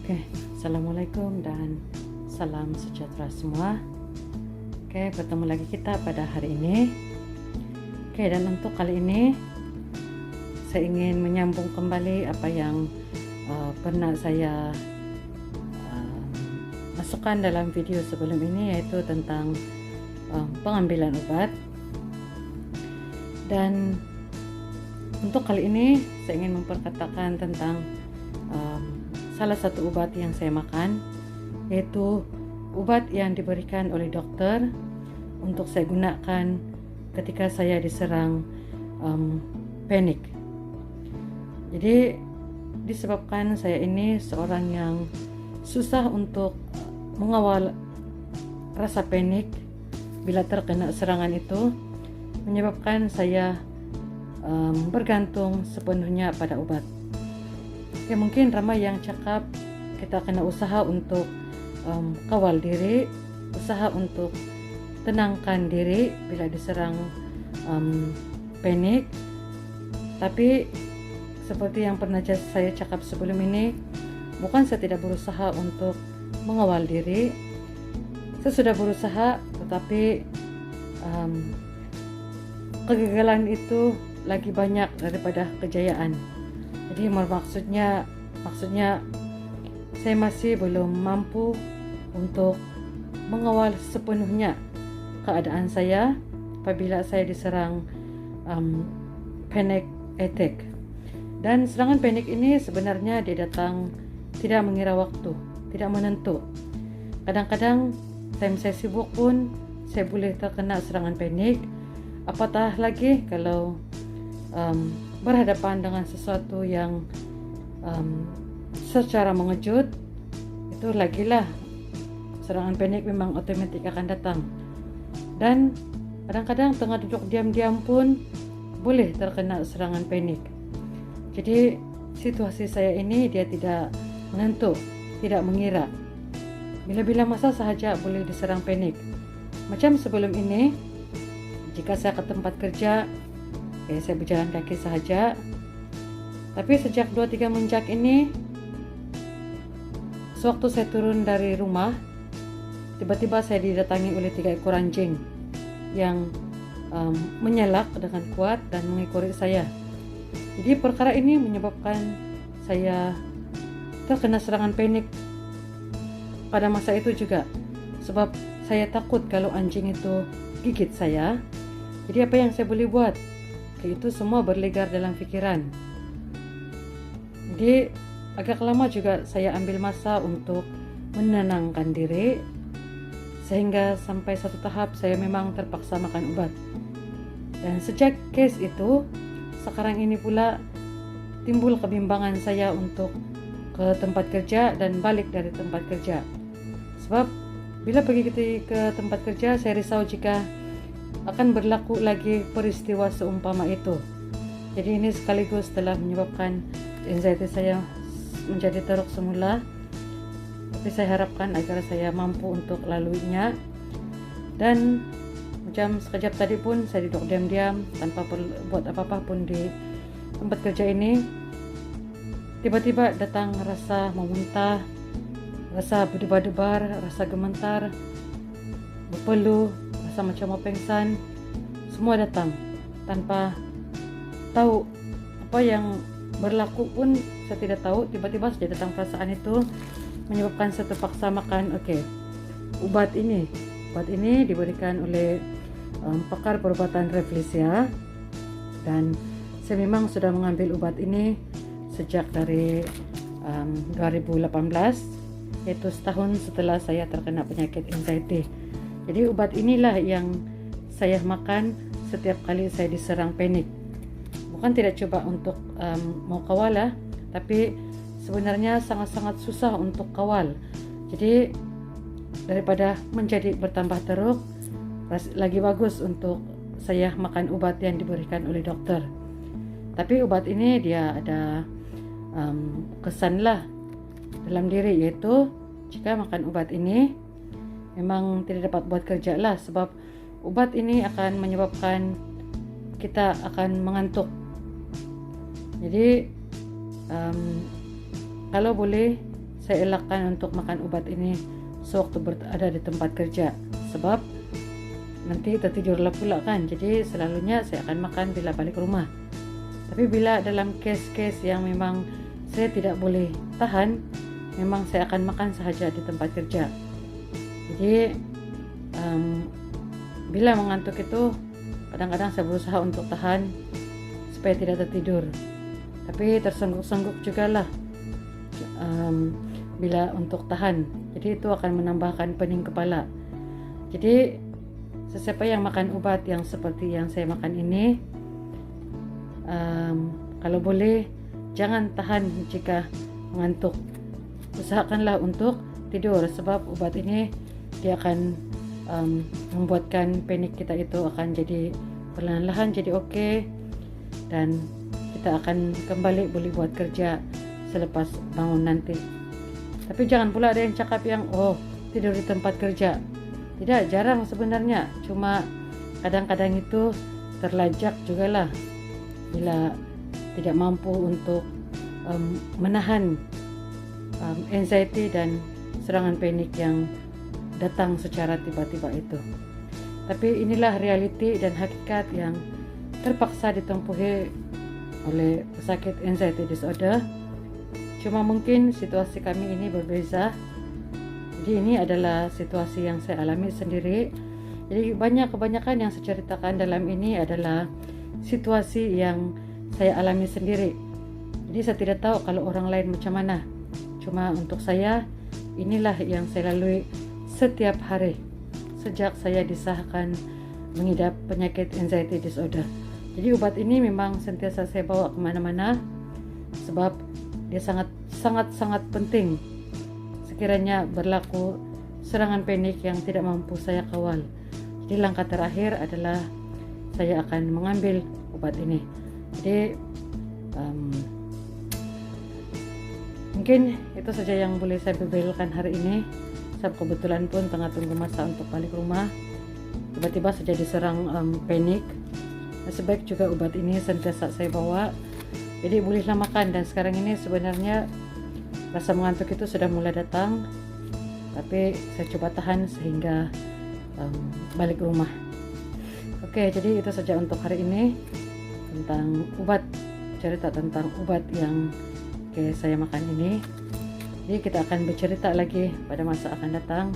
Oke, Assalamualaikum dan salam sejahtera semua. Oke, bertemu lagi kita pada hari ini. Oke, dan untuk kali ini saya ingin menyambung kembali apa yang pernah saya masukkan dalam video sebelum ini, yaitu tentang pengambilan obat. Dan untuk kali ini saya ingin memperkatakan tentang salah satu obat yang saya makan, yaitu obat yang diberikan oleh dokter untuk saya gunakan ketika saya diserang panik. Jadi disebabkan saya ini seorang yang susah untuk mengawal rasa panik bila terkena serangan itu, menyebabkan saya bergantung sepenuhnya pada obat. Ya, mungkin ramai yang cakap kita kena usaha untuk kawal diri, usaha untuk tenangkan diri bila diserang panik. Tapi seperti yang pernah saya cakap sebelum ini, bukan saya tidak berusaha untuk mengawal diri. Saya sudah berusaha, tetapi kegagalan itu lagi banyak daripada kejayaan. Jadi maksudnya saya masih belum mampu untuk mengawal sepenuhnya keadaan saya apabila saya diserang panic attack. Dan serangan panik ini sebenarnya dia datang tidak mengira waktu, tidak menentu. Kadang-kadang time saya sibuk pun saya boleh terkena serangan panik. Apatah lagi kalau berhadapan dengan sesuatu yang secara mengejut, itu lagilah serangan panik memang otomatis akan datang. Dan kadang-kadang tengah duduk diam-diam pun boleh terkena serangan panik. Jadi situasi saya ini dia tidak menentu, tidak mengira. Bila-bila masa sahaja boleh diserang panik. Macam sebelum ini, jika saya ke tempat kerja, saya berjalan kaki sahaja. Tapi sejak 2-3 menjak ini, sewaktu saya turun dari rumah, tiba-tiba saya didatangi oleh 3 ekor anjing yang menyalak dengan kuat dan mengikori saya. Jadi perkara ini menyebabkan saya terkena serangan panik pada masa itu juga, sebab saya takut kalau anjing itu gigit saya. Jadi apa yang saya boleh buat? Itu semua berlegar dalam fikiran. Jadi agak lama juga saya ambil masa untuk menenangkan diri, sehingga sampai satu tahap saya memang terpaksa makan obat. Dan sejak case itu, sekarang ini pula timbul kebimbangan saya untuk ke tempat kerja dan balik dari tempat kerja. Sebab bila pergi ke tempat kerja, saya risau jika akan berlaku lagi peristiwa seumpama itu. Jadi ini sekaligus telah menyebabkan anxiety saya menjadi teruk semula. Tapi saya harapkan agar saya mampu untuk laluinya. Dan macam sekejap tadi pun saya duduk diam-diam tanpa buat apa-apa pun di tempat kerja ini. Tiba-tiba datang rasa memuntah, rasa berdebar-debar, rasa gemetar, berpeluh, rasa macam mau pingsan. Semua datang tanpa tahu apa yang berlaku pun saya tidak tahu. Tiba-tiba saja datang perasaan itu menyebabkan saya terpaksa makan. Obat ini diberikan oleh pakar perubatan Reflexia, dan saya memang sudah mengambil obat ini sejak dari 2018, yaitu setahun setelah saya terkena penyakit anxiety. Jadi obat inilah yang saya makan setiap kali saya diserang panik. Bukan tidak coba untuk mau kawal lah, tapi sebenarnya sangat-sangat susah untuk kawal. Jadi daripada menjadi bertambah teruk, lagi bagus untuk saya makan obat yang diberikan oleh dokter. Tapi obat ini dia ada kesan lah dalam diri, yaitu jika makan obat ini memang tidak dapat buat kerja lah, sebab obat ini akan menyebabkan kita akan mengantuk. Jadi kalau boleh saya elakkan untuk makan obat ini sewaktu berada di tempat kerja, sebab nanti tertidurlah pula kan. Jadi selalunya saya akan makan bila balik rumah. Tapi bila dalam kes-kes yang memang saya tidak boleh tahan, memang saya akan makan sahaja di tempat kerja. Jadi bila mengantuk itu kadang-kadang saya berusaha untuk tahan supaya tidak tertidur, tapi tersengguk-sengguk juga lah bila untuk tahan. Jadi itu akan menambahkan pening kepala. Jadi sesiapa yang makan obat yang seperti yang saya makan ini, kalau boleh jangan tahan jika mengantuk. Usahakanlah untuk tidur, sebab obat ini dia akan membuatkan panik kita itu akan jadi perlahan-lahan jadi okey, dan kita akan kembali boleh buat kerja selepas bangun nanti. Tapi jangan pula ada yang cakap yang tidur di tempat kerja. Tidak, jarang sebenarnya, cuma kadang-kadang itu terlajak jugalah bila tidak mampu untuk menahan anxiety dan serangan panik yang datang secara tiba-tiba itu. Tapi inilah realiti dan hakikat yang terpaksa ditempuhi oleh pesakit anxiety disorder. Cuma mungkin situasi kami ini berbeza. Jadi ini adalah situasi yang saya alami sendiri. Jadi kebanyakan yang saya ceritakan dalam ini adalah situasi yang saya alami sendiri. Jadi saya tidak tahu kalau orang lain macam mana. Cuma untuk saya, inilah yang saya lalui setiap hari sejak saya disahkan mengidap penyakit anxiety disorder. Jadi obat ini memang sentiasa saya bawa kemana-mana, sebab dia sangat penting sekiranya berlaku serangan panik yang tidak mampu saya kawal. Jadi langkah terakhir adalah saya akan mengambil obat ini. Jadi mungkin itu saja yang boleh saya bebelkan hari ini. Saya kebetulan pun tengah tunggu masa untuk balik rumah, tiba-tiba saja diserang panik. Sebaik juga obat ini sentiasa saya bawa, jadi bolehlah makan. Dan sekarang ini sebenarnya rasa mengantuk itu sudah mulai datang, tapi saya coba tahan sehingga balik rumah. Oke, jadi itu saja untuk hari ini tentang obat, cerita tentang obat yang saya makan ini. Jadi kita akan bercerita lagi pada masa akan datang.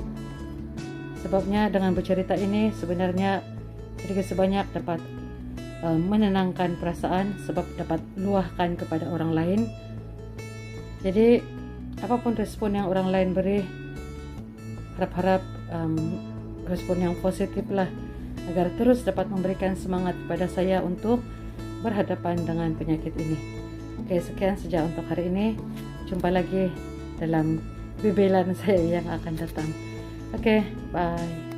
Sebabnya dengan bercerita ini sebenarnya sedikit sebanyak dapat menenangkan perasaan, sebab dapat luahkan kepada orang lain. Jadi apapun respon yang orang lain beri, harap-harap respon yang positif lah, agar terus dapat memberikan semangat kepada saya untuk berhadapan dengan penyakit ini. Oke, sekian saja untuk hari ini. Jumpa lagi dalam bebelan saya yang akan datang. Oke, bye.